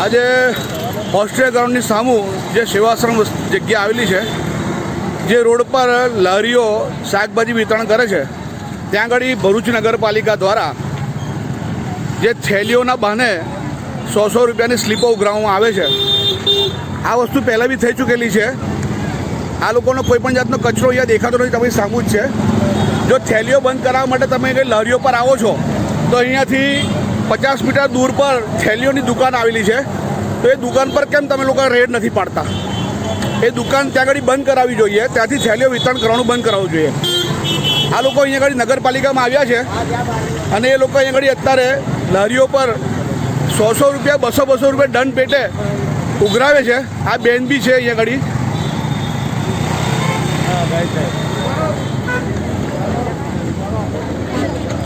આજે ઓસ્ટ્રેલિયા ગ્રાઉન્ડની સામું જે સેવાશ્રમ જગ્યા આવેલી છે, જે રોડ પર લારીઓ શાકભાજી વિતરણ કરે છે, ત્યાં આગળ ભરૂચ નગરપાલિકા દ્વારા જે થેલીઓના બહાને 100 રૂપિયાની સ્લીપો ઉઘરાવવામાં આવે છે. આ વસ્તુ પહેલાં બી થઈ ચૂકેલી છે. આ લોકોનો કોઈ પણ જાતનો કચરો અહીંયા દેખાતો નથી. તમારી સામું જ છે. જો થેલીઓ બંધ કરાવવા માટે તમે કંઈ લારીઓ પર આવો છો તો અહીંયાથી 50 મીટર દૂર પર થેલીઓની દુકાન આવેલી છે. તો એ દુકાન પર કેમ તમે લોકો રેડ નથી પાડતા? એ દુકાન ત્યાં આગળ બંધ કરાવવી જોઈએ. ત્યાંથી થેલીઓ વિતરણ કરવાનું બંધ કરાવવું જોઈએ. આ લોકો અહીંયા આગળ નગરપાલિકામાં આવ્યા છે અને એ લોકો અહીંયા આગળ અત્યારે લારીઓ પર 100 રૂપિયા 200 રૂપિયા દંડ પેટે ઉઘરાવે છે. આ બેન બી છે અહીંયા આગળ.